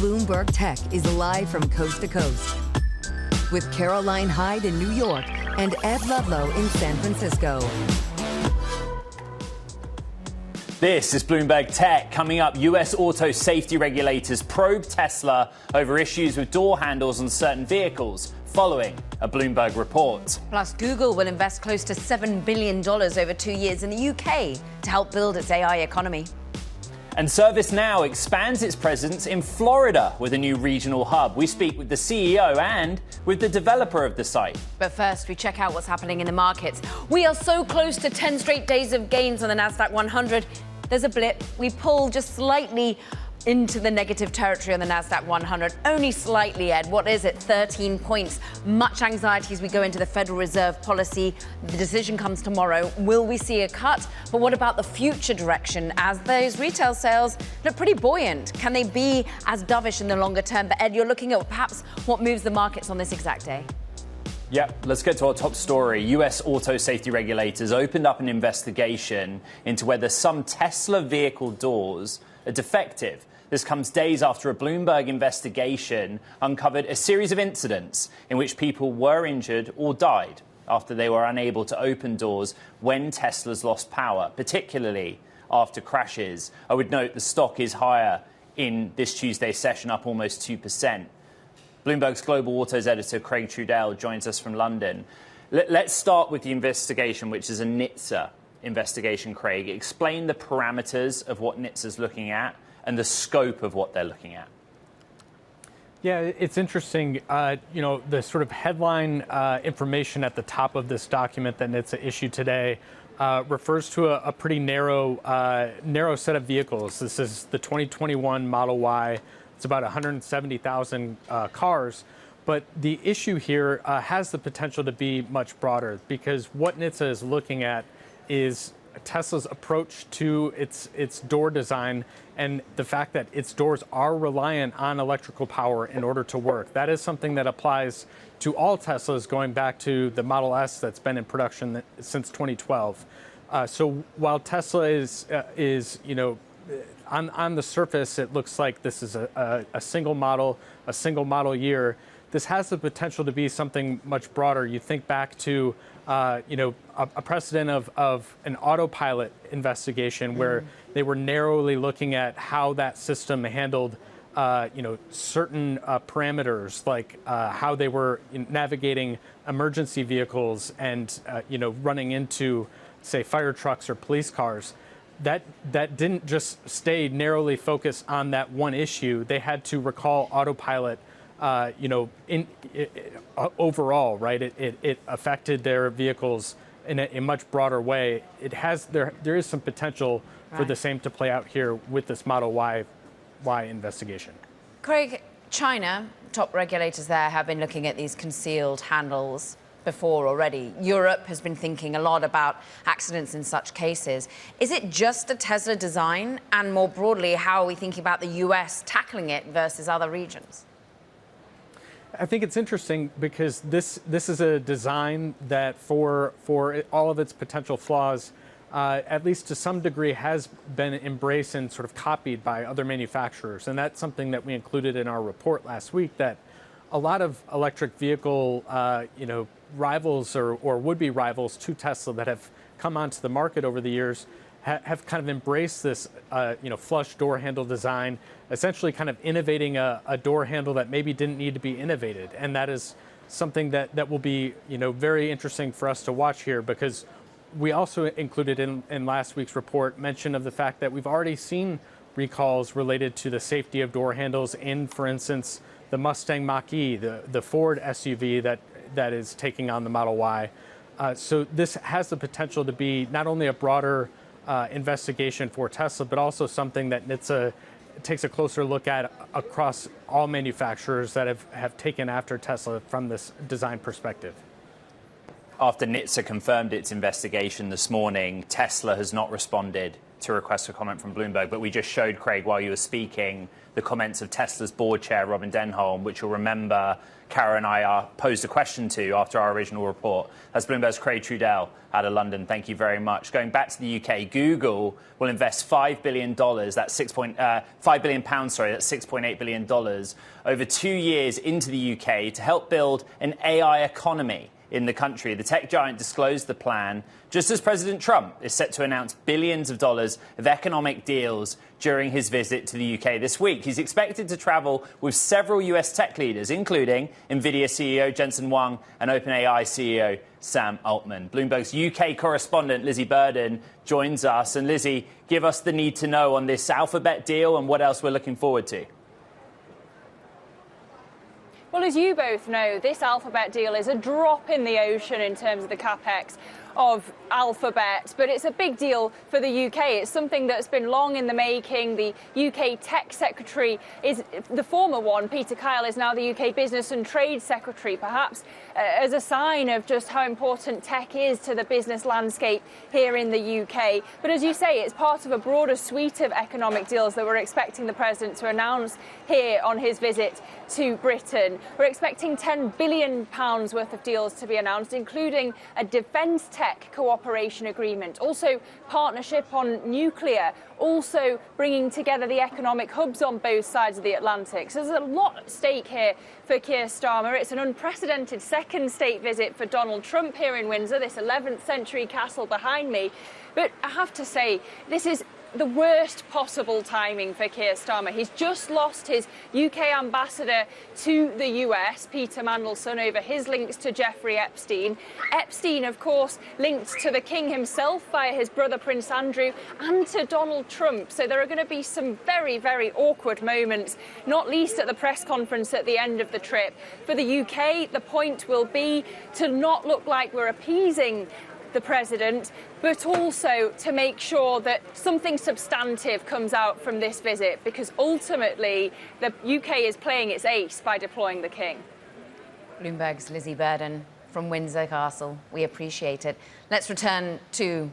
Bloomberg Tech is live from coast to coast with Caroline Hyde in New York and Ed Ludlow in San Francisco. This is Bloomberg Tech. Coming up, U.S. auto safety regulators probe Tesla over issues with door handles on certain vehicles, following a Bloomberg report. Plus, Google will invest close to $7 billion over 2 years in the UK to help build its AI economy. And ServiceNow expands its presence in Florida with a new regional hub. We speak with the CEO and with the developer of the site. But first, we check out what's happening in the markets. We are so close to 10 straight days of gains on the Nasdaq 100. There's a blip. We pull just slightly into the negative territory on the Nasdaq 100. Only slightly, Ed. What is it? 13 points. Much anxiety as we go into the Federal Reserve policy. The decision comes tomorrow. Will we see a cut? But what about the future direction as those retail sales look pretty buoyant? Can they be as dovish in the longer term? But Ed, you're looking at perhaps what moves the markets on this exact day. Yep, let's get to our top story. U.S. auto safety regulators opened up an investigation into whether some Tesla vehicle doors are defective. This comes days after a Bloomberg investigation uncovered a series of incidents in which people were injured or died after they were unable to open doors when Teslas lost power, particularly after crashes. I would note the stock is higher in this Tuesday's session, up almost 2%. Bloomberg's Global Autos editor Craig Trudell joins us from London. Let's start with the investigation, which is a NHTSA investigation, Craig. Explain the parameters of what NHTSA's looking at and the scope of what they're looking at. Yeah, it's interesting. The sort of headline information at the top of this document that NHTSA issued today refers to a pretty narrow set of vehicles. This is the 2021 Model Y. It's about 170,000 cars. But the issue here has the potential to be much broader, because what NHTSA is looking at is Tesla's approach to its door design and the fact that its doors are reliant on electrical power in order to work. That is something that applies to all Teslas going back to the Model S that's been in production since 2012. So while Tesla is on the surface, it looks like this is a single model, a single model year. This has the potential to be something much broader. You think back to a precedent of an autopilot investigation where they were narrowly looking at how that system handled certain parameters, like how they were navigating emergency vehicles and running into, say, fire trucks or police cars. That didn't just stay narrowly focused on that one issue. They had to recall autopilot overall, right? It affected their vehicles in a much broader way. There is some potential for the same to play out here with this Model Y investigation. Craig, China, top regulators there have been looking at these concealed handles before already. Europe has been thinking a lot about accidents in such cases. Is it just a Tesla design? And more broadly, how are we thinking about the US tackling it versus other regions? I think it's interesting because this is a design that for all of its potential flaws, at least to some degree, has been embraced and sort of copied by other manufacturers. And that's something that we included in our report last week, that a lot of electric vehicle rivals or would-be rivals to Tesla that have come onto the market over the years have kind of embraced this flush door handle design, essentially kind of innovating a door handle that maybe didn't need to be innovated. And that is something that will be very interesting for us to watch here, because we also included in last week's report mention of the fact that we've already seen recalls related to the safety of door handles in, for instance, the Mustang Mach-E, the Ford SUV that is taking on the Model Y. So this has the potential to be not only a broader investigation for Tesla, but also something that NHTSA takes a closer look at across all manufacturers that have taken after Tesla from this design perspective. After NHTSA confirmed its investigation this morning, Tesla has not responded to request a comment from Bloomberg, but we just showed, Craig, while you were speaking, the comments of Tesla's board chair, Robin Denholm, which you'll remember Kara and I posed a question to after our original report. That's Bloomberg's Craig Trudell out of London. Thank you very much. Going back to the UK, Google will invest £5 billion, that's £5 billion, that's $6.8 billion, over 2 years into the UK to help build an AI economy in the country. The tech giant disclosed the plan just as President Trump is set to announce billions of dollars of economic deals during his visit to the UK this week. He's expected to travel with several US tech leaders, including NVIDIA CEO Jensen Huang and OpenAI CEO Sam Altman. Bloomberg's UK correspondent Lizzie Burden joins us. And Lizzie, give us the need to know on this Alphabet deal and what else we're looking forward to. Well, as you both know, this Alphabet deal is a drop in the ocean in terms of the capex of Alphabet, but it's a big deal for the UK. It's something that's been long in the making. The UK Tech Secretary is the former one. Peter Kyle is now the UK Business and Trade Secretary, perhaps as a sign of just how important tech is to the business landscape here in the UK. But as you say, it's part of a broader suite of economic deals that we're expecting the President to announce here on his visit to Britain. We're expecting £10 billion worth of deals to be announced, including a defence tech cooperation agreement, also partnership on nuclear, also bringing together the economic hubs on both sides of the Atlantic. So there's a lot at stake here for Keir Starmer. It's an unprecedented second state visit for Donald Trump here in Windsor, this 11th century castle behind me. But I have to say, this is the worst possible timing for Keir Starmer. He's just lost his UK ambassador to the US, Peter Mandelson, over his links to Jeffrey Epstein. Epstein, of course, linked to the King himself via his brother Prince Andrew and to Donald Trump. So there are going to be some very, very awkward moments, not least at the press conference at the end of the trip. For the UK, the point will be to not look like we're appeasing the President, but also to make sure that something substantive comes out from this visit, because ultimately the UK is playing its ace by deploying the King. Bloomberg's Lizzie Burden from Windsor Castle. We appreciate it. Let's return to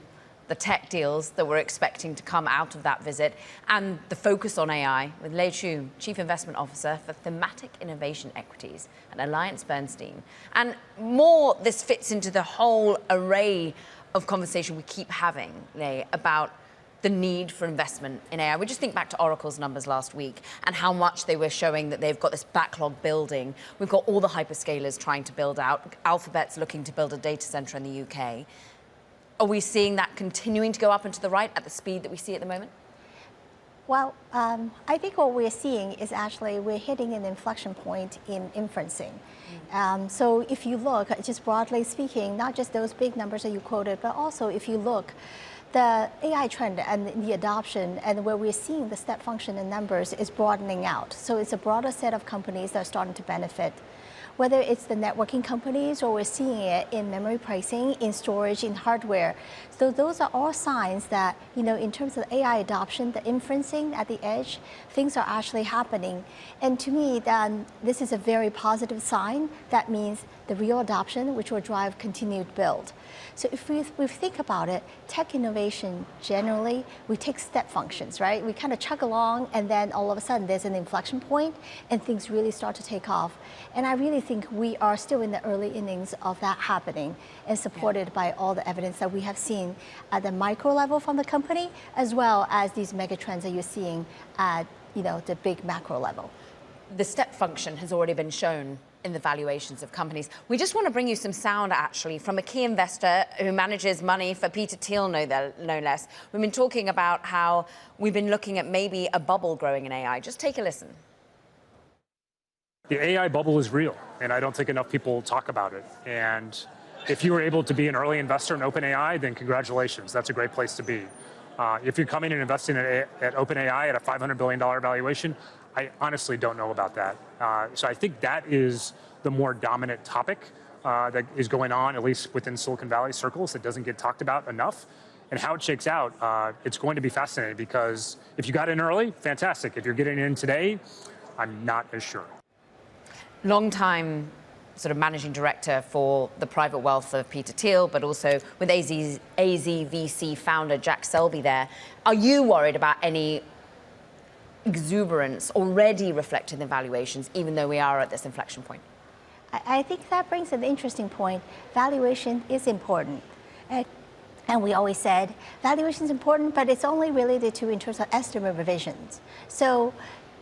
the tech deals that we're expecting to come out of that visit and the focus on AI with Lei Chu, Chief Investment Officer for Thematic Innovation Equities at AllianceBernstein. And more, this fits into the whole array of conversation we keep having, Lei, about the need for investment in AI. We just think back to Oracle's numbers last week and how much they were showing that they've got this backlog building. We've got all the hyperscalers trying to build out. Alphabet's looking to build a data center in the UK. Are we seeing that continuing to go up and to the right at the speed that we see at the moment? Well, I think what we're seeing is actually we're hitting an inflection point in inferencing. So if you look, just broadly speaking, not just those big numbers that you quoted, but also if you look, the AI trend and the adoption and where we're seeing the step function in numbers is broadening out. So it's a broader set of companies that are starting to benefit. Whether it's the networking companies or we're seeing it in memory pricing, in storage, in hardware. So those are all signs that, in terms of AI adoption, the inferencing at the edge, things are actually happening. And to me, then this is a very positive sign. That means the real adoption, which will drive continued build. So if we think about it, tech innovation generally, we take step functions, right? We kind of chug along and then all of a sudden there's an inflection point and things really start to take off. And I really think we are still in the early innings of that happening and supported by all the evidence that we have seen at the micro level from the company, as well as these mega trends that you're seeing at the big macro level. The step function has already been shown in the valuations of companies. We just want to bring you some sound, actually, from a key investor who manages money for Peter Thiel, no less. We've been talking about how we've been looking at maybe a bubble growing in AI. Just take a listen. The AI bubble is real, and I don't think enough people talk about it. And if you were able to be an early investor in OpenAI, then congratulations. That's a great place to be. If you're coming and investing at OpenAI at a $500 billion valuation, I honestly don't know about that. So I think that is the more dominant topic that is going on, at least within Silicon Valley circles, that doesn't get talked about enough. And how it shakes out, it's going to be fascinating, because if you got in early, fantastic. If you're getting in today, I'm not as sure. Long-time sort of managing director for the private wealth of Peter Thiel, but also with AZVC founder Jack Selby there. Are you worried about any exuberance already reflected in valuations, even though we are at this inflection point? I think that brings an interesting point. Valuation is important. And we always said valuation is important, but it's only related to in terms of estimate revisions. So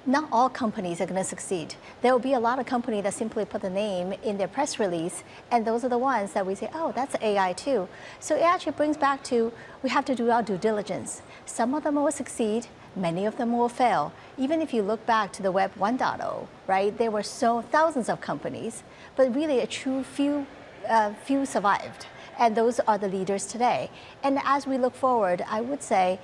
not all companies are going to succeed. There will be a lot of companies that simply put the name in their press release, and those are the ones that we say, oh, that's AI too. So it actually brings back to we have to do our due diligence. Some of them will succeed, many of them will fail. Even if you look back to the Web 1.0, right, there were thousands of companies, but really a true few survived. And those are the leaders today. And as we look forward, I would say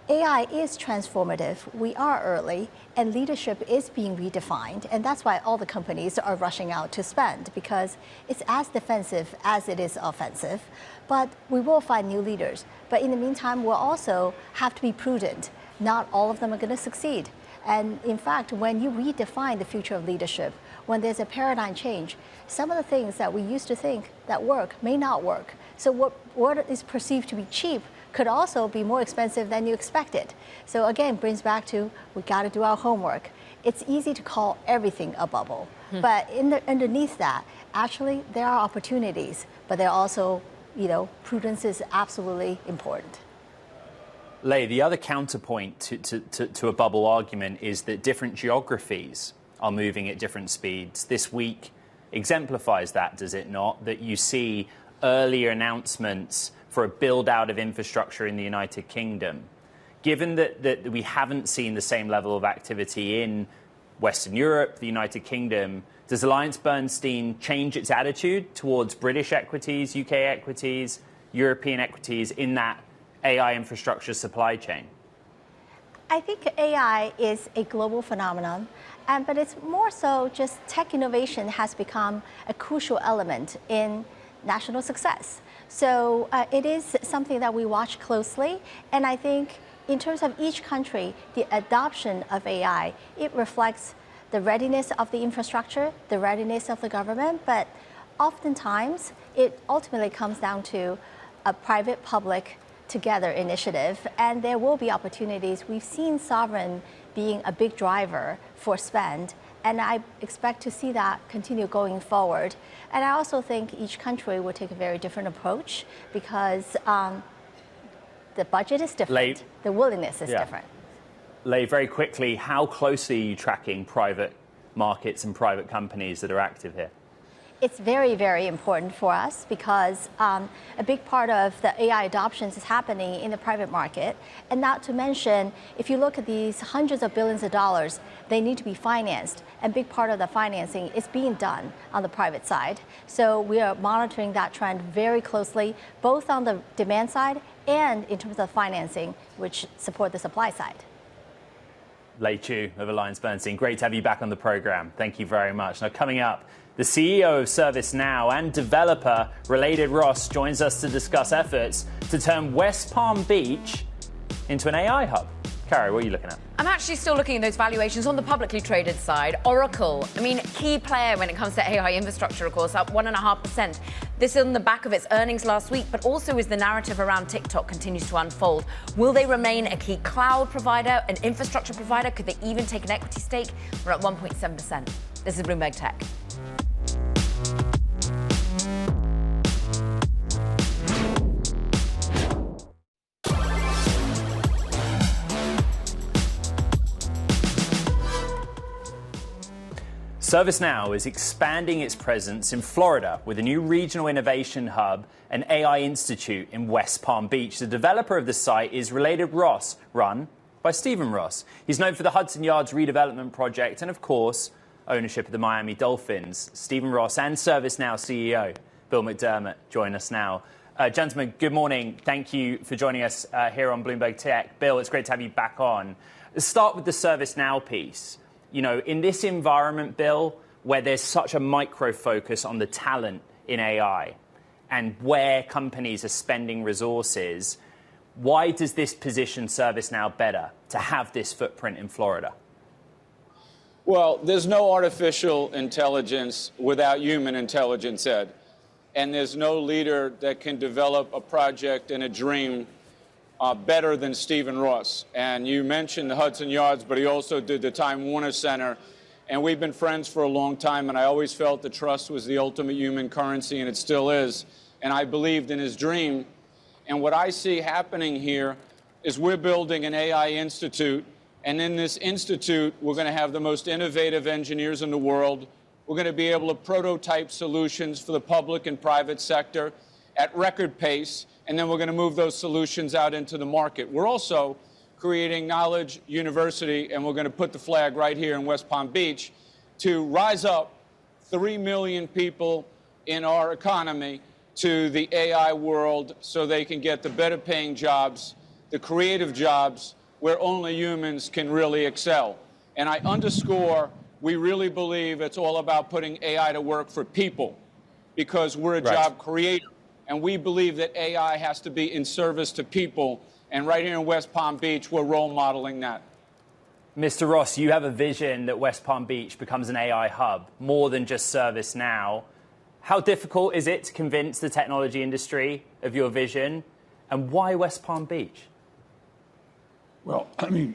AI is transformative. We are early, and leadership is being redefined. And that's why all the companies are rushing out to spend, because it's as defensive as it is offensive. But we will find new leaders. But in the meantime, we'll also have to be prudent. Not all of them are going to succeed. And in fact, when you redefine the future of leadership, when there's a paradigm change, some of the things that we used to think that work may not work. So what is perceived to be cheap could also be more expensive than you expected. So again, brings back to we got to do our homework. It's easy to call everything a bubble, but underneath that, actually there are opportunities, but there are also, prudence is absolutely important. Lei, the other counterpoint to a bubble argument is that different geographies are moving at different speeds. This week exemplifies that, does it not? That you see earlier announcements for a build-out of infrastructure in the United Kingdom. Given that we haven't seen the same level of activity in Western Europe, the United Kingdom, does AllianceBernstein change its attitude towards British equities, UK equities, European equities in that AI infrastructure supply chain? I think AI is a global phenomenon, but it's more so just tech innovation has become a crucial element in national success. So it is something that we watch closely, and I think in terms of each country, the adoption of AI, it reflects the readiness of the infrastructure, the readiness of the government, but oftentimes it ultimately comes down to a private-public together initiative, and there will be opportunities. We've seen sovereign being a big driver for spend, and I expect to see that continue going forward. And I also think each country will take a very different approach because the budget is different, the willingness is different. Lei, very quickly, how closely are you tracking private markets and private companies that are active here? It's very, very important for us because a big part of the AI adoptions is happening in the private market. And not to mention, if you look at these hundreds of billions of dollars, they need to be financed. And a big part of the financing is being done on the private side. So we are monitoring that trend very closely, both on the demand side and in terms of financing, which support the supply side. Lei Chu of AllianceBernstein, great to have you back on the program. Thank you very much. Now, coming up, the CEO of ServiceNow and developer Regulators joins us to discuss efforts to turn West Palm Beach into an AI hub. Carrie, what are you looking at? I'm actually still looking at those valuations on the publicly traded side. Oracle, key player when it comes to AI infrastructure, of course, up 1.5%. This is on the back of its earnings last week, but also as the narrative around TikTok continues to unfold. Will they remain a key cloud provider, an infrastructure provider? Could they even take an equity stake? We're at 1.7%. This is Bloomberg Tech. ServiceNow is expanding its presence in Florida with a new regional innovation hub and AI institute in West Palm Beach. The developer of the site is Regulators, run by Stephen Ross. He's known for the Hudson Yards redevelopment project and, of course, ownership of the Miami Dolphins. Stephen Ross and ServiceNow CEO Bill McDermott join us now. Gentlemen, good morning. Thank you for joining us here on Bloomberg Tech. Bill, it's great to have you back on. Let's start with the ServiceNow piece. In this environment, Bill, where there's such a micro focus on the talent in AI and where companies are spending resources, why does this position ServiceNow better to have this footprint in Florida? Well, there's no artificial intelligence without human intelligence, Ed. And there's no leader that can develop a project and a dream better than Stephen Ross. And you mentioned the Hudson Yards, but he also did the Time Warner Center. And we've been friends for a long time, and I always felt that trust was the ultimate human currency, and it still is. And I believed in his dream. And what I see happening here is we're building an AI institute. And in this institute, we're going to have the most innovative engineers in the world. We're going to be able to prototype solutions for the public and private sector at record pace. And then we're going to move those solutions out into the market. We're also creating Knowledge University, and we're going to put the flag right here in West Palm Beach to rise up 3 million people in our economy to the AI world so they can get the better paying jobs, the creative jobs, where only humans can really excel. And I underscore, we really believe it's all about putting AI to work for people because we're a job creator. And we believe that AI has to be in service to people. And right here in West Palm Beach, we're role modeling that. Mr. Ross, you have a vision that West Palm Beach becomes an AI hub, more than just ServiceNow. How difficult is it to convince the technology industry of your vision? And why West Palm Beach? Well, I mean,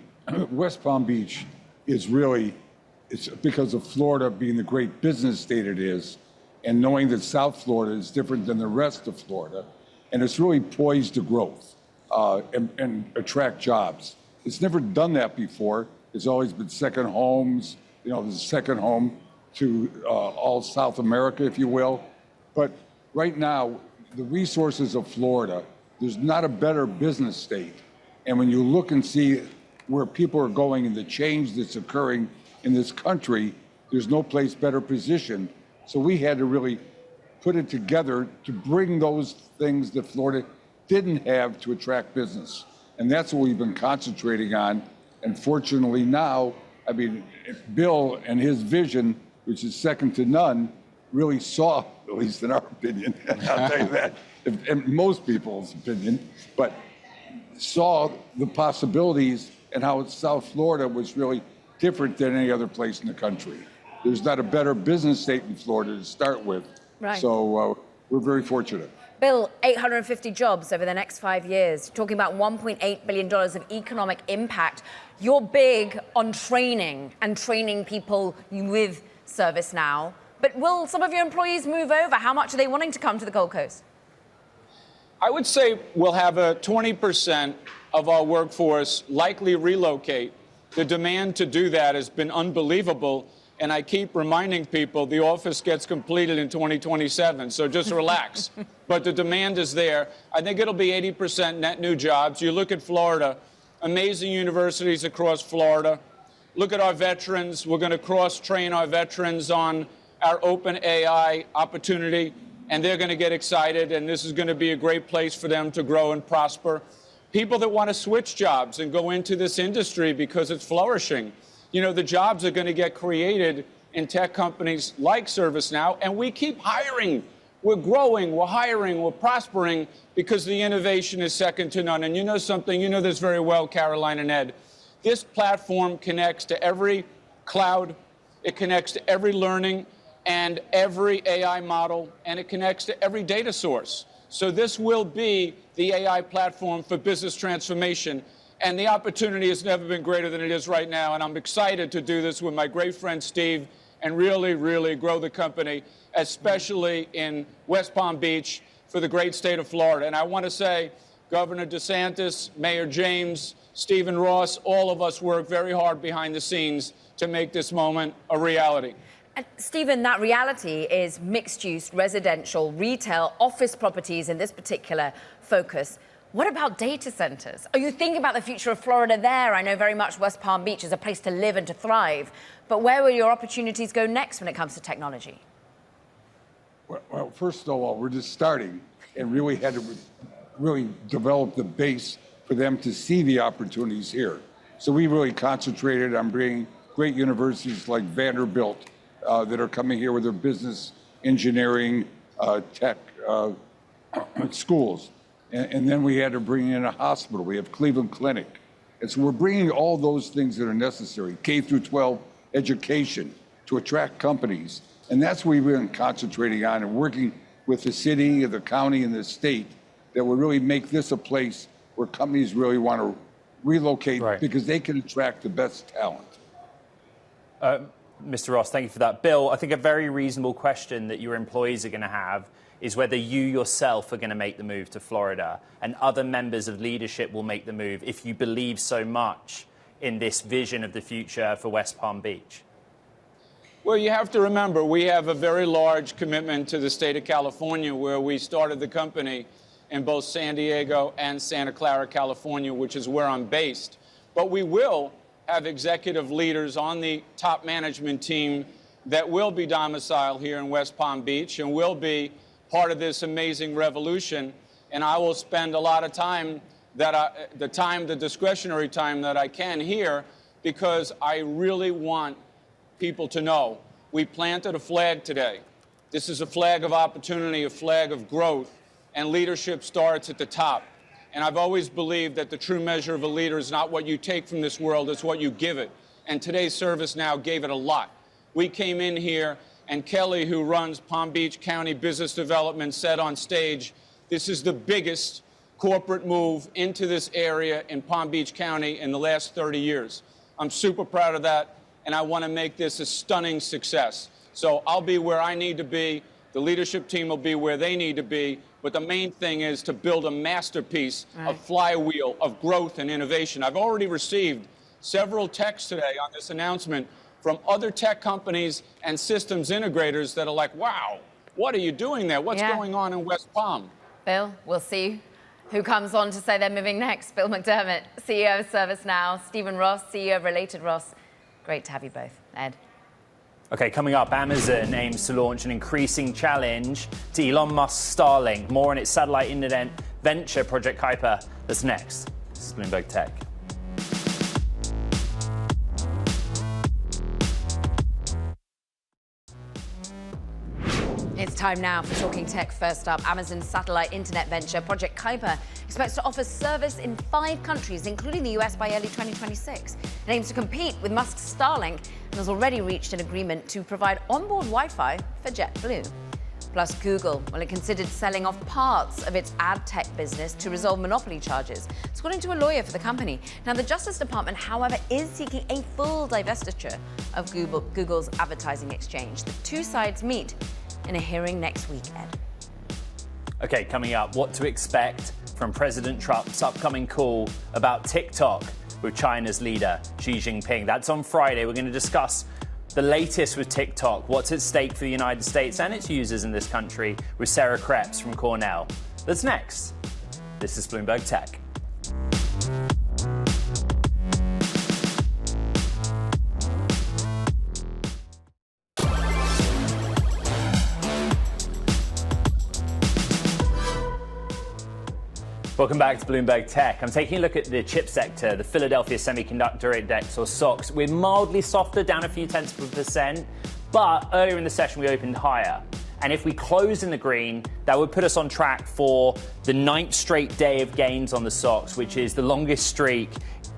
West Palm Beach is really, it's because of Florida being the great business state it is, and knowing that South Florida is different than the rest of Florida, and it's really poised to growth and attract jobs. It's never done that before. It's always been second homes, you know, there's a second home to all South America, if you will. But right now, the resources of Florida, there's not a better business state. And when you look and see where people are going and the change that's occurring in this country, there's no place better positioned. So we had to really put it together to bring those things that Florida didn't have to attract business. And that's what we've been concentrating on. And fortunately now, I mean, Bill and his vision, which is second to none, really saw, at least in our opinion, I'll tell you that, in most people's opinion, but saw the possibilities and how South Florida was really different than any other place in the country. There's not a better business state in Florida to start with. Right. So we're very fortunate. Bill, 850 jobs over the next 5 years, talking about $1.8 billion of economic impact. You're big on training and training people with ServiceNow. But will some of your employees move over? How much are they wanting to come to the Gold Coast? I would say we'll have a 20% of our workforce likely relocate. The demand to do that has been unbelievable. And I keep reminding people the office gets completed in 2027, so just relax. But the demand is there. I think it'll be 80% net new jobs. You look at Florida, amazing universities across Florida. Look at our veterans. We're going to cross-train our veterans on our open AI opportunity, and they're going to get excited, and this is going to be a great place for them to grow and prosper. People that want to switch jobs and go into this industry because it's flourishing. You know, the jobs are going to get created in tech companies like ServiceNow, and we keep hiring. We're growing, we're hiring, we're prospering because the innovation is second to none. And you know something, you know this very well, Caroline and Ed. This platform connects to every cloud, it connects to every learning and every AI model, and it connects to every data source. So this will be the AI platform for business transformation. And the opportunity has never been greater than it is right now. And I'm excited to do this with my great friend Steve and really, really grow the company, especially in West Palm Beach for the great state of Florida. And I want to say, Governor DeSantis, Mayor James, Stephen Ross, all of us work very hard behind the scenes to make this moment a reality. And Stephen, that reality is mixed-use, residential, retail, office properties in this particular focus. What about data centers? Are you thinking about the future of Florida there? I know very much West Palm Beach is a place to live and to thrive. But where will your opportunities go next when it comes to technology? Well, first of all, we're just starting and really had to really develop the base for them to see the opportunities here. So we really concentrated on bringing great universities like Vanderbilt that are coming here with their business, engineering, tech schools. And then we had to bring in a hospital. We have Cleveland Clinic. And so we're bringing all those things that are necessary, K through 12 education to attract companies. And that's what we've been concentrating on and working with the city, the county, and the state that will really make this a place where companies really want to relocate because they can attract the best talent. Mr. Ross, thank you for that. Bill, I think a very reasonable question that your employees are going to have is whether you yourself are going to make the move to Florida and other members of leadership will make the move if you believe so much in this vision of the future for West Palm Beach. Well, you have to remember, we have a very large commitment to the state of California, where we started the company in both San Diego and Santa Clara, California, which is where I'm based. But we will have executive leaders on the top management team that will be domiciled here in West Palm Beach and will be part of this amazing revolution. And I will spend a lot of time, the discretionary time that I can here, because I really want people to know we planted a flag today. This is a flag of opportunity, a flag of growth, and leadership starts at the top. And I've always believed that the true measure of a leader is not what you take from this world, it's what you give it. And today's ServiceNow gave it a lot. We came in here, and Kelly, who runs Palm Beach County Business Development, said on stage, this is the biggest corporate move into this area in Palm Beach County in the last 30 years. I'm super proud of that, and I want to make this a stunning success. So I'll be where I need to be. The leadership team will be where they need to be. But the main thing is to build a masterpiece, a flywheel of growth and innovation. I've already received several texts today on this announcement from other tech companies and systems integrators that are like, wow, what are you doing there? What's going on in West Palm? Bill, we'll see who comes on to say they're moving next. Bill McDermott, CEO of ServiceNow, Stephen Ross, CEO of Regulators. Great to have you both. Ed. OK, coming up, Amazon aims to launch an increasing challenge to Elon Musk's Starlink. More on its satellite internet venture, Project Kuiper. That's next. This is Bloomberg Tech. It's time now for Talking Tech. First up, Amazon's satellite internet venture, Project Kuiper, expects to offer service in 5 countries, including the US, by early 2026. It aims to compete with Musk's Starlink and has already reached an agreement to provide onboard Wi-Fi for JetBlue. Plus, Google, well, it considered selling off parts of its ad tech business to resolve monopoly charges, according to a lawyer for the company. Now, the Justice Department, however, is seeking a full divestiture of Google's advertising exchange. The two sides meet in a hearing next week, Ed. OK, coming up, what to expect from President Trump's upcoming call about TikTok with China's leader, Xi Jinping. That's on Friday. We're going to discuss the latest with TikTok, what's at stake for the United States and its users in this country, with Sarah Krebs from Cornell. That's next. This is Bloomberg Tech. Welcome back to Bloomberg Tech. I'm taking a look at the chip sector, the Philadelphia Semiconductor Index, or SOX. We're mildly softer, down a few tenths of a percent, but earlier in the session we opened higher. And if we close in the green, that would put us on track for the 9th straight day of gains on the SOX, which is the longest streak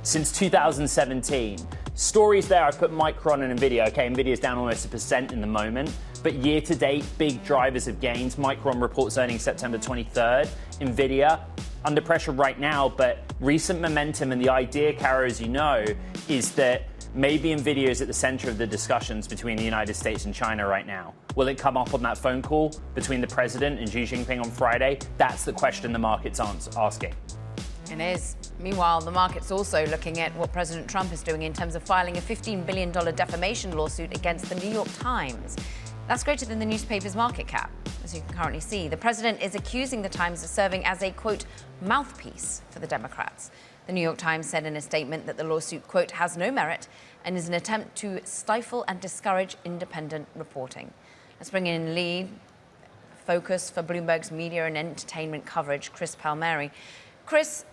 since 2017. Stories there, I put Micron and Nvidia. Okay, Nvidia's down almost 1% in the moment, but year to date, big drivers of gains. Micron reports earnings September 23rd. Nvidia under pressure right now, but recent momentum, and the idea, Kara, as you know, is that maybe Nvidia is at the center of the discussions between the United States and China right now. Will it come up on that phone call between the president and Xi Jinping on Friday? That's the question the market's asking. It is. Meanwhile, the market's also looking at what President Trump is doing in terms of filing a $15 billion defamation lawsuit against the New York Times. That's greater than the newspaper's market cap, as you can currently see. The president is accusing the Times of serving as a, quote, mouthpiece for the Democrats. The New York Times said in a statement that the lawsuit, quote, has no merit and is an attempt to stifle and discourage independent reporting. Let's bring in lead focus for Bloomberg's media and entertainment coverage, Chris Palmieri. Chris,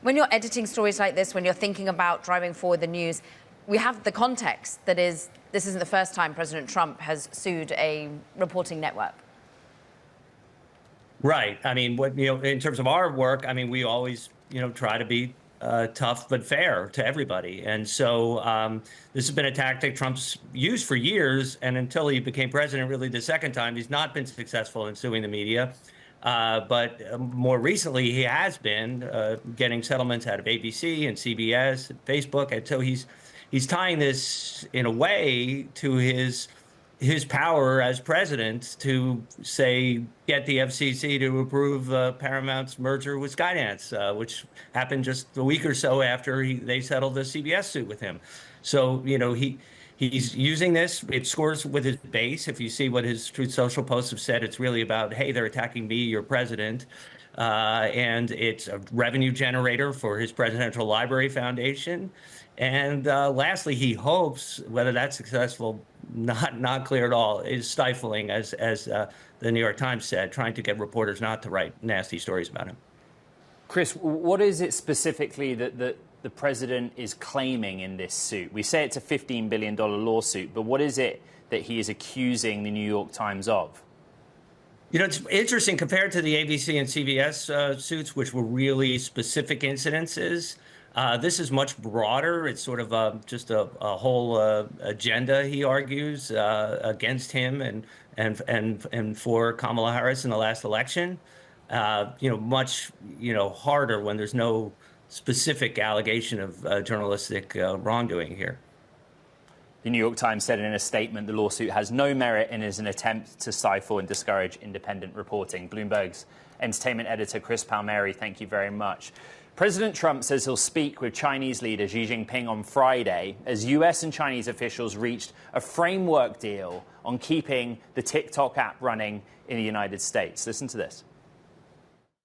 when you're editing stories like this, when you're thinking about driving forward the news, we have the context that is, this isn't the first time President Trump has sued a reporting network. Right. I mean, in terms of our work, I mean, we always, try to be tough but fair to everybody. And so this has been a tactic Trump's used for years, and until he became president, really the second time, he's not been successful in suing the media. But more recently, he has been getting settlements out of ABC and CBS and Facebook, and so he's tying this in a way to his power as president to, say, get the FCC to approve Paramount's merger with Skydance, which happened just a week or so after they settled the CBS suit with him. So, he's using this. It scores with his base. If you see what his Truth Social posts have said, it's really about, hey, they're attacking me, your president. And it's a revenue generator for his Presidential Library Foundation. And lastly, he hopes, whether that's successful, not clear at all, is stifling, as the New York Times said, trying to get reporters not to write nasty stories about him. Chris, what is it specifically that the president is claiming in this suit? We say it's a $15 billion lawsuit, but what is it that he is accusing the New York Times of? It's interesting compared to the ABC and CBS suits, which were really specific incidences. This is much broader. It's sort of just a whole agenda, he argues, against him and for Kamala Harris in the last election. Much harder when there's no specific allegation of journalistic wrongdoing here. The New York Times said in a statement the lawsuit has no merit and is an attempt to stifle and discourage independent reporting. Bloomberg's entertainment editor Chris Palmieri, thank you very much. President Trump says he'll speak with Chinese leader Xi Jinping on Friday as U.S. and Chinese officials reached a framework deal on keeping the TikTok app running in the United States. Listen to this.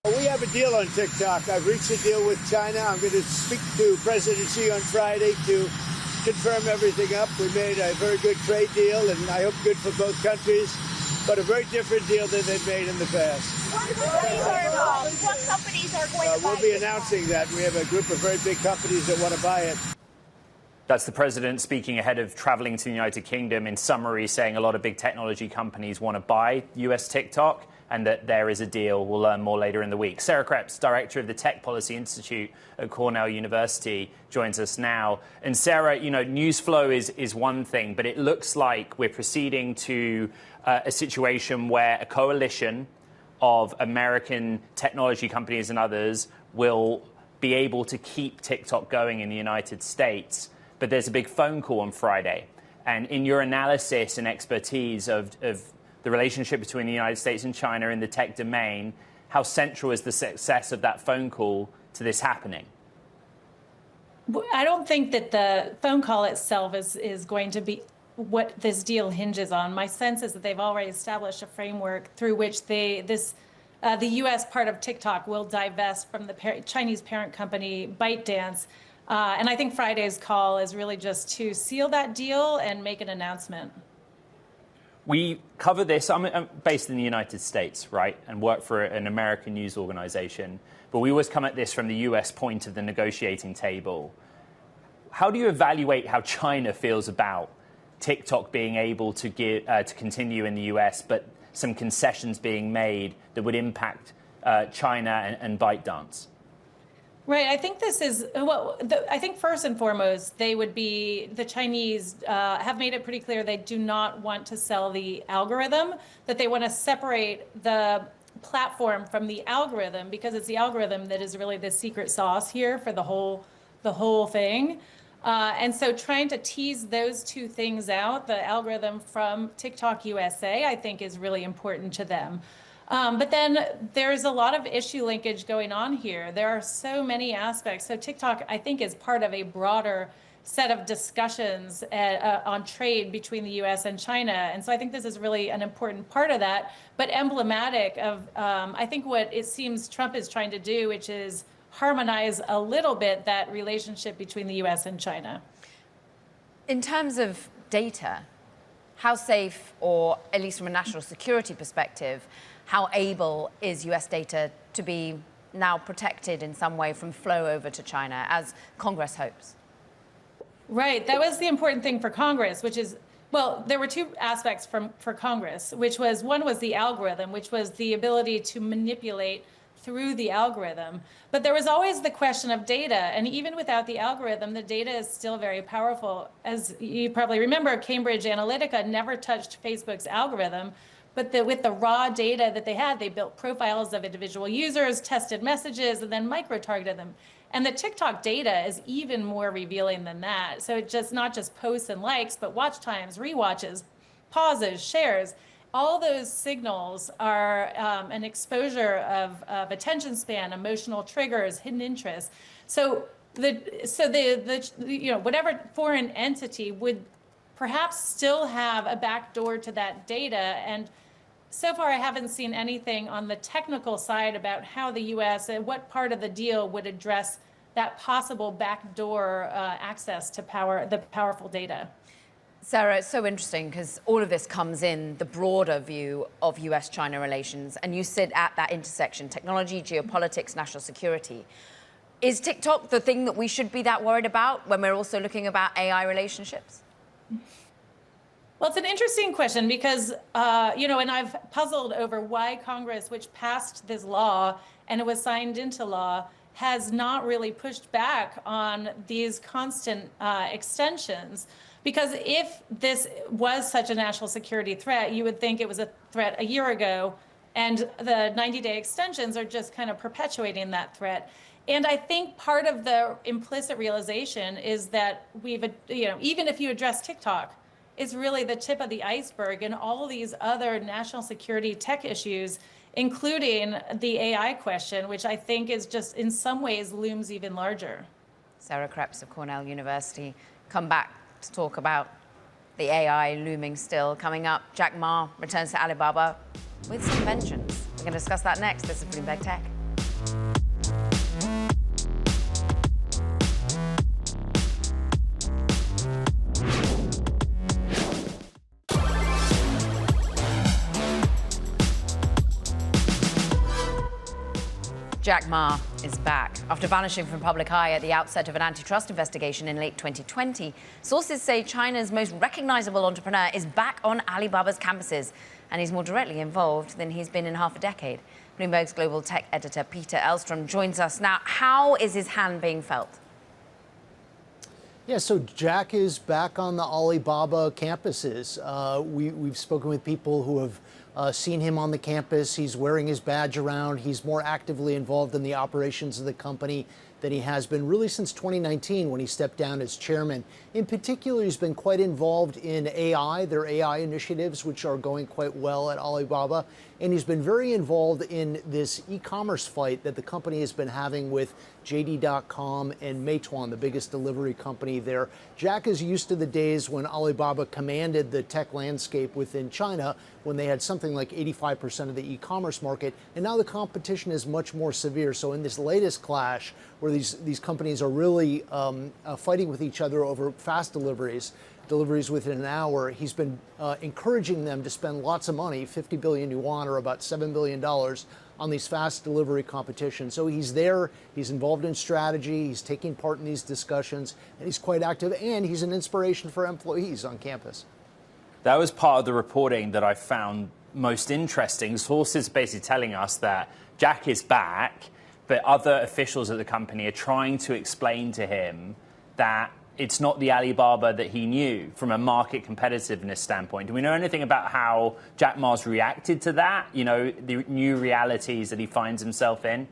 We have a deal on TikTok. I've reached a deal with China. I'm going to speak to President Xi on Friday to confirm everything up. We made a very good trade deal, and I hope good for both countries, but a very different deal than they've made in the past. What companies are involved? What companies are going to buy it? We'll be announcing that. We have a group of very big companies that want to buy it. That's the president speaking ahead of traveling to the United Kingdom, in summary saying a lot of big technology companies want to buy U.S. TikTok and that there is a deal. We'll learn more later in the week. Sarah Krebs, director of the Tech Policy Institute at Cornell University, joins us now. And Sarah, news flow is one thing, but it looks like we're proceeding to a situation where a coalition of American technology companies and others will be able to keep TikTok going in the United States. But there's a big phone call on Friday. And in your analysis and expertise of the relationship between the United States and China in the tech domain, how central is the success of that phone call to this happening? I don't think that the phone call itself is going to be what this deal hinges on. My sense is that they've already established a framework through which the U.S. part of TikTok will divest from the Chinese parent company ByteDance. And I think Friday's call is really just to seal that deal and make an announcement. We cover this. I'm based in the United States, right, and work for an American news organization. But we always come at this from the U.S. point of the negotiating table. How do you evaluate how China feels about TikTok being able to continue in the U.S., but some concessions being made that would impact China and ByteDance? Right. I think this is, I think first and foremost, the Chinese have made it pretty clear they do not want to sell the algorithm, that they want to separate the platform from the algorithm, because it's the algorithm that is really the secret sauce here for the whole thing. And so trying to tease those two things out, the algorithm from TikTok USA, I think is really important to them. But then there's a lot of issue linkage going on here. There are so many aspects. So TikTok, I think, is part of a broader set of discussions on trade between the U.S. and China. And so I think this is really an important part of that, but emblematic of, I think, what it seems Trump is trying to do, which is harmonize a little bit that relationship between the U.S. and China. In terms of data, how safe, or at least from a national security perspective, how able is U.S. data to be now protected in some way from flow over to China, as Congress hopes? Right. That was the important thing for Congress, which is, well, there were two aspects for Congress, which was, one was the algorithm, which was the ability to manipulate through the algorithm. But there was always the question of data. And even without the algorithm, the data is still very powerful. As you probably remember, Cambridge Analytica never touched Facebook's algorithm. But with the raw data that they had, they built profiles of individual users, tested messages, and then micro-targeted them. And the TikTok data is even more revealing than that. So it's just not just posts and likes, but watch times, rewatches, pauses, shares. All those signals are an exposure of attention span, emotional triggers, hidden interests. So whatever foreign entity would perhaps still have a backdoor to that data. And so far, I haven't seen anything on the technical side about how the U.S. and what part of the deal would address that possible backdoor access to the powerful data. Sarah, it's so interesting because all of this comes in the broader view of US-China relations, and you sit at that intersection, technology, geopolitics, national security. Is TikTok the thing that we should be that worried about when we're also looking about AI relationships? Well, it's an interesting question because, and I've puzzled over why Congress, which passed this law and it was signed into law, has not really pushed back on these constant extensions. Because if this was such a national security threat, you would think it was a threat a year ago, and the 90-day extensions are just kind of perpetuating that threat. And I think part of the implicit realization is that even if you address TikTok, it's really the tip of the iceberg and all these other national security tech issues, including the AI question, which I think is just in some ways looms even larger. Sarah Krebs of Cornell University. Come back to talk about the AI looming still. Coming up, Jack Ma returns to Alibaba with some vengeance. We're going to discuss that next. This is Bloomberg Tech. Jack Ma is back. After vanishing from public eye at the outset of an antitrust investigation in late 2020, sources say China's most recognizable entrepreneur is back on Alibaba's campuses, and he's more directly involved than he's been in half a decade. Bloomberg's global tech editor Peter Elstrom joins us now. How is his hand being felt? Yeah, so Jack is back on the Alibaba campuses. We've spoken with people who have seen him on the campus. He's wearing his badge around. He's more actively involved in the operations of the company than he has been really since 2019 when he stepped down as chairman. In particular, he's been quite involved in AI, their AI initiatives, which are going quite well at Alibaba. And he's been very involved in this e-commerce fight that the company has been having with JD.com and Meituan, the biggest delivery company there. Jack is used to the days when Alibaba commanded the tech landscape within China, when they had something like 85% of the e-commerce market. And now the competition is much more severe. So in this latest clash, where these companies are really fighting with each other over fast deliveries within an hour, he's been encouraging them to spend lots of money, 50 billion yuan or about $7 billion, on these fast delivery competitions. So he's there, he's involved in strategy, he's taking part in these discussions, and he's quite active, and he's an inspiration for employees on campus. That was part of the reporting that I found most interesting. Sources basically telling us that Jack is back, but other officials at the company are trying to explain to him that it's not the Alibaba that he knew from a market competitiveness standpoint. Do we know anything about how Jack Ma's reacted to that? You know, the new realities that he finds himself in?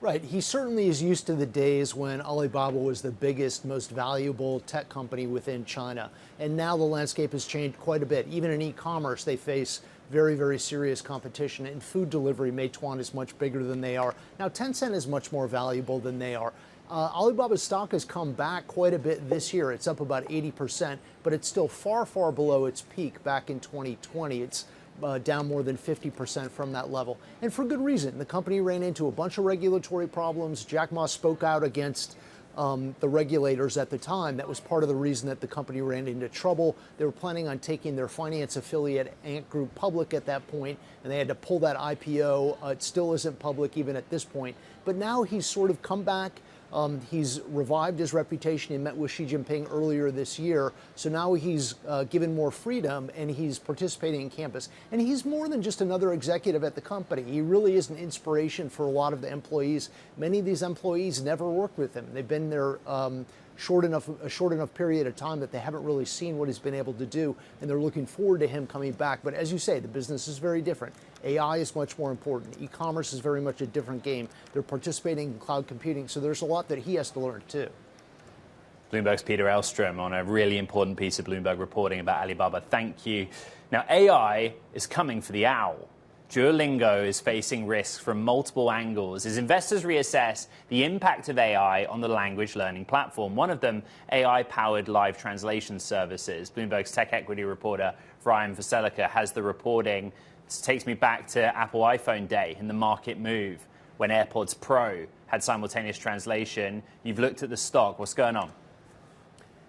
Right. He certainly is used to the days when Alibaba was the biggest, most valuable tech company within China. And now the landscape has changed quite a bit. Even in e-commerce, they face very, very serious competition. In food delivery, Meituan is much bigger than they are. Now, Tencent is much more valuable than they are. Alibaba's stock has come back quite a bit this year. It's up about 80%, but it's still far, far below its peak back in 2020. It's down more than 50% from that level. And for good reason. The company ran into a bunch of regulatory problems. Jack Ma spoke out against the regulators at the time. That was part of the reason that the company ran into trouble. They were planning on taking their finance affiliate, Ant Group, public at that point, and they had to pull that IPO. It still isn't public even at this point. But now he's sort of come back He's revived his reputation. He met with Xi Jinping earlier this year. So now he's given more freedom and he's participating in campus. And he's more than just another executive at the company. He really is an inspiration for a lot of the employees. Many of these employees never worked with him. They've been there a short enough period of time that they haven't really seen what he's been able to do, and they're looking forward to him coming back. But as you say, the business is very different. AI is much more important. E-commerce is very much a different game. They're participating in cloud computing, so there's a lot that he has to learn too. Bloomberg's Peter Elstrom on a really important piece of Bloomberg reporting about Alibaba. Thank you. Now, AI is coming for the owl. Duolingo is facing risks from multiple angles as investors reassess the impact of AI on the language learning platform. One of them, AI-powered live translation services. Bloomberg's tech equity reporter, Ryan Veselika, has the reporting. This takes me back to Apple iPhone Day and the market move when AirPods Pro had simultaneous translation. You've looked at the stock. What's going on?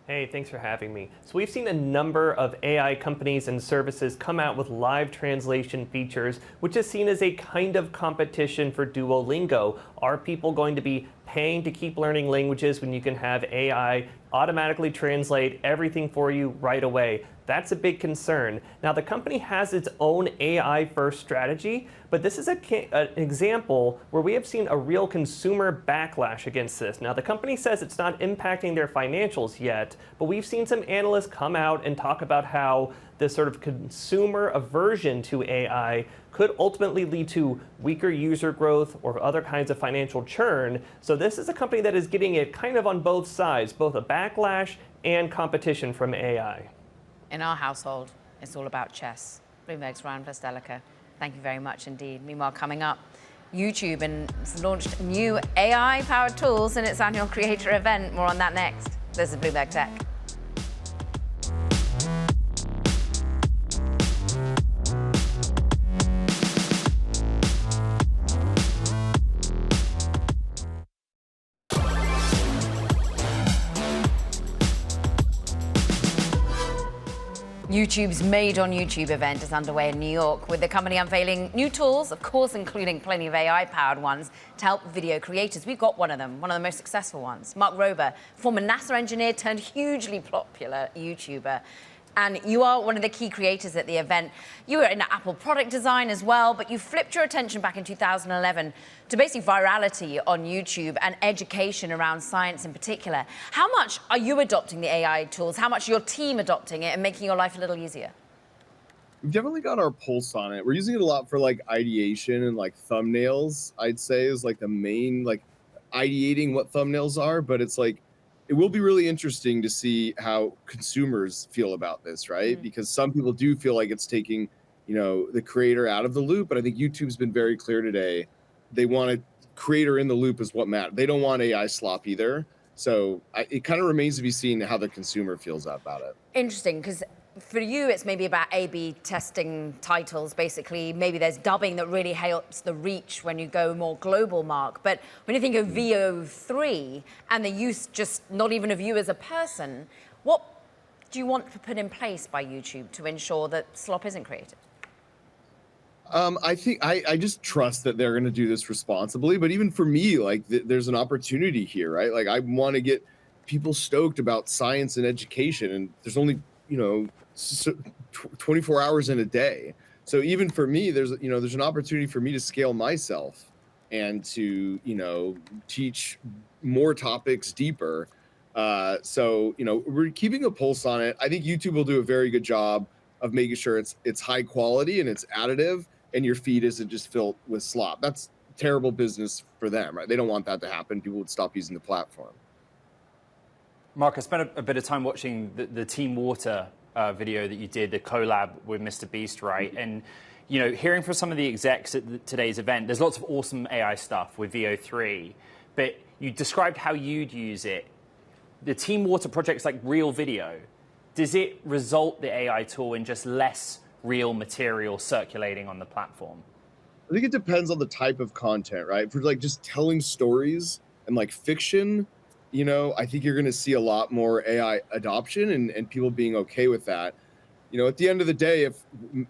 Hey, thanks for having me. So we've seen a number of AI companies and services come out with live translation features, which is seen as a kind of competition for Duolingo. Are people going to be paying to keep learning languages when you can have AI automatically translate everything for you right away? That's a big concern. Now, the company has its own AI-first strategy, but this is an example where we have seen a real consumer backlash against this. Now, the company says it's not impacting their financials yet, but we've seen some analysts come out and talk about how this sort of consumer aversion to AI could ultimately lead to weaker user growth or other kinds of financial churn. So this is a company that is getting it kind of on both sides, both a backlash and competition from AI. In our household, it's all about chess. Bloomberg's Ryan Veselika. Thank you very much indeed. Meanwhile, coming up, YouTube has launched new AI-powered tools in its annual creator event. More on that next. This is Bloomberg Tech. YouTube's Made on YouTube event is underway in New York, with the company unveiling new tools, of course, including plenty of AI-powered ones, to help video creators. We've got one of them, one of the most successful ones. Mark Rober, former NASA engineer turned hugely popular YouTuber. And you are one of the key creators at the event. You were in Apple product design as well, but you flipped your attention back in 2011 to basically virality on YouTube and education around science in particular. How much are you adopting the AI tools? How much are your team adopting it and making your life a little easier? We've definitely got our pulse on it. We're using it a lot for like ideation and like thumbnails, I'd say is like the main, like ideating what thumbnails are, but it's like, it will be really interesting to see how consumers feel about this, right? Because some people do feel like it's taking, you know, the creator out of the loop, but I think YouTube's been very clear today. They want a creator in the loop is what matters. They don't want AI slop either. So it kind of remains to be seen how the consumer feels about it. Interesting, because for you, it's maybe about A/B testing titles, basically. Maybe there's dubbing that really helps the reach when you go more global, Mark. But when you think of VO3 and the use just not even of you as a person, what do you want to put in place by YouTube to ensure that slop isn't created? I think I just trust that they're going to do this responsibly. But even for me, like there's an opportunity here, right? Like I want to get people stoked about science and education, and there's only, you know, 24 hours in a day. So even for me, there's an opportunity for me to scale myself and to, you know, teach more topics deeper. So, you know, we're keeping a pulse on it. I think YouTube will do a very good job of making sure it's high quality and it's additive and your feed isn't just filled with slop. That's terrible business for them, right? They don't want that to happen. People would stop using the platform. Mark, I spent a bit of time watching the Team Water video that you did, the collab with Mr. Beast, right? And, you know, hearing from some of the execs at today's event, there's lots of awesome AI stuff with VO3, but you described how you'd use it. The Team Water project's like real video. Does it result the AI tool in just less real material circulating on the platform? I think it depends on the type of content, right? For like just telling stories and like fiction, you know, I think you're going to see a lot more AI adoption and people being okay with that. You know, at the end of the day, if,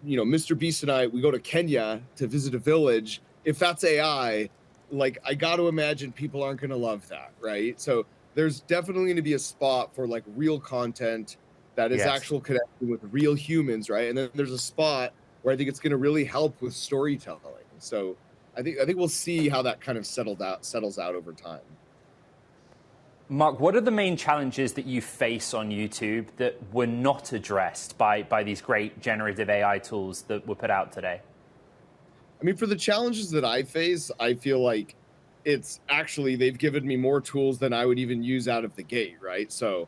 you know, Mr. Beast and I, we go to Kenya to visit a village, if that's AI, like, I got to imagine people aren't going to love that, right? So there's definitely going to be a spot for like real content that is actual connection with real humans, right? And then there's a spot where I think it's going to really help with storytelling. So I think we'll see how that kind of settles out over time. Mark, what are the main challenges that you face on YouTube that were not addressed by these great generative AI tools that were put out today? I mean, for the challenges that I face, I feel like it's actually, they've given me more tools than I would even use out of the gate, right? So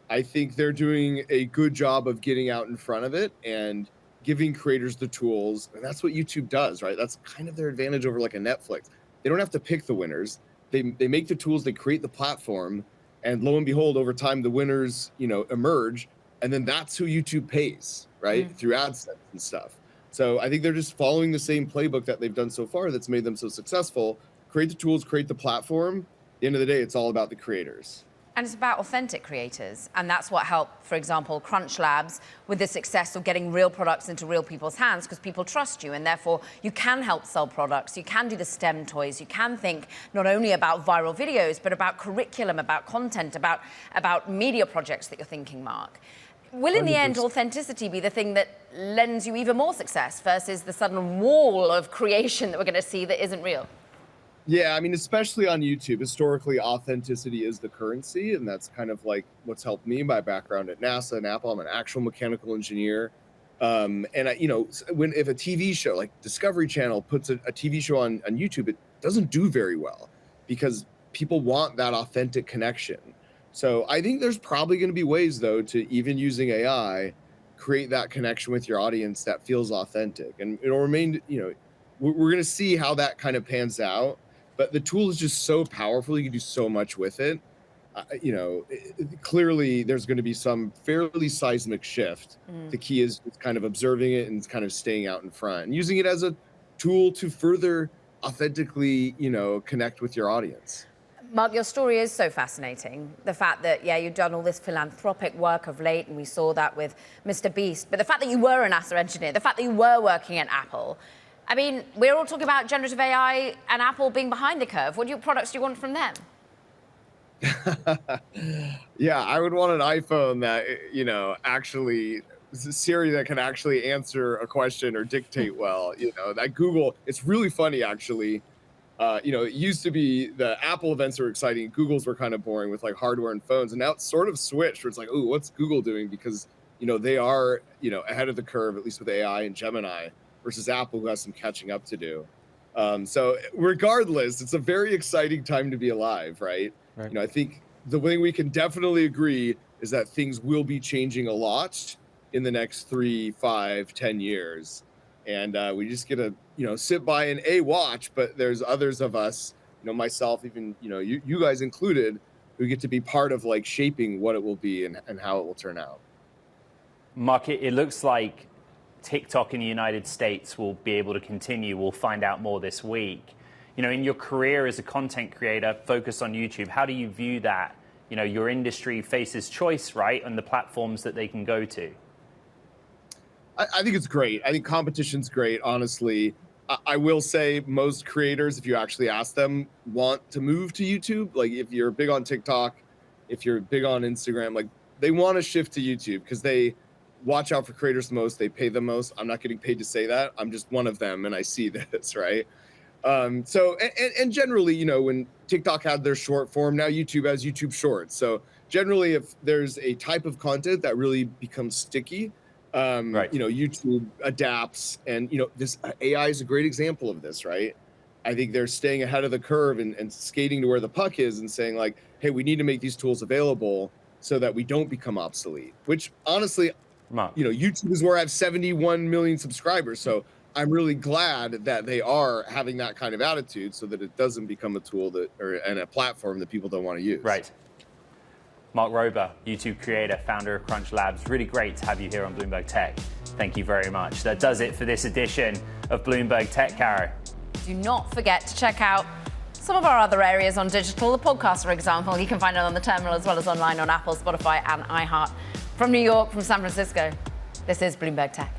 I think they're doing a good job of getting out in front of it and giving creators the tools. And that's what YouTube does, right? That's kind of their advantage over like a Netflix. They don't have to pick the winners. They make the tools, they create the platform, and lo and behold, over time, the winners, emerge. And then that's who YouTube pays, right? Through AdSense and stuff. So I think they're just following the same playbook that they've done so far that's made them so successful. Create the tools, create the platform. At the end of the day, it's all about the creators. And it's about authentic creators. And that's what helped, for example, Crunch Labs with the success of getting real products into real people's hands, because people trust you. And therefore, you can help sell products. You can do the STEM toys. You can think not only about viral videos, but about curriculum, about content, about media projects that you're thinking, Mark. Will, in the end, authenticity be the thing that lends you even more success versus the sudden wall of creation that we're going to see that isn't real? Yeah, I mean, especially on YouTube, historically, authenticity is the currency. And that's kind of like what's helped me, my background at NASA and Apple. I'm an actual mechanical engineer. And, if a TV show like Discovery Channel puts a TV show on YouTube, it doesn't do very well because people want that authentic connection. So I think there's probably going to be ways, though, to even using AI, create that connection with your audience that feels authentic. And it'll remain, we're going to see how that kind of pans out. But the tool is just so powerful. You can do so much with it. Clearly, there's going to be some fairly seismic shift. The key is kind of observing it and kind of staying out in front and using it as a tool to further authentically, connect with your audience. Mark, your story is so fascinating. The fact that, you've done all this philanthropic work of late, and we saw that with Mr. Beast. But the fact that you were a NASA engineer, the fact that you were working at Apple. I mean, we're all talking about generative AI and Apple being behind the curve. What products do you want from them? Yeah, I would want an iPhone that, actually Siri that can actually answer a question or dictate well. That Google, it's really funny, actually. It used to be the Apple events were exciting. Google's were kind of boring with like hardware and phones. And now it's sort of switched where it's like, ooh, what's Google doing? Because, they are, ahead of the curve, at least with AI and Gemini, versus Apple, who has some catching up to do. So regardless, it's a very exciting time to be alive, right? I think the thing we can definitely agree is that things will be changing a lot in the next 3, 5, 10 years. And we just get to, sit by and watch, but there's others of us, myself, even, you guys included, who get to be part of like shaping what it will be and how it will turn out. Mark, it looks like TikTok in the United States will be able to continue. We'll find out more this week. In your career as a content creator focused on YouTube, how do you view that? Your industry faces choice, right, on the platforms that they can go to. I think it's great. I think competition's great, honestly. I will say most creators, if you actually ask them, want to move to YouTube. Like if you're big on TikTok, if you're big on Instagram, like they want to shift to YouTube because they watch out for creators the most, they pay the most. I'm not getting paid to say that. I'm just one of them and I see this, right? So generally, when TikTok had their short form, now YouTube has YouTube Shorts. So generally, if there's a type of content that really becomes sticky, YouTube adapts, and this AI is a great example of this, right? I think they're staying ahead of the curve and skating to where the puck is and saying like, hey, we need to make these tools available so that we don't become obsolete, which honestly, YouTube is where I have 71 million subscribers. So I'm really glad that they are having that kind of attitude so that it doesn't become a tool and a platform that people don't want to use. Right. Mark Rober, YouTube creator, founder of Crunch Labs. Really great to have you here on Bloomberg Tech. Thank you very much. That does it for this edition of Bloomberg Tech, Caro. Do not forget to check out some of our other areas on digital. The podcast, for example, you can find it on the terminal as well as online on Apple, Spotify, and iHeart. From New York, from San Francisco, this is Bloomberg Tech.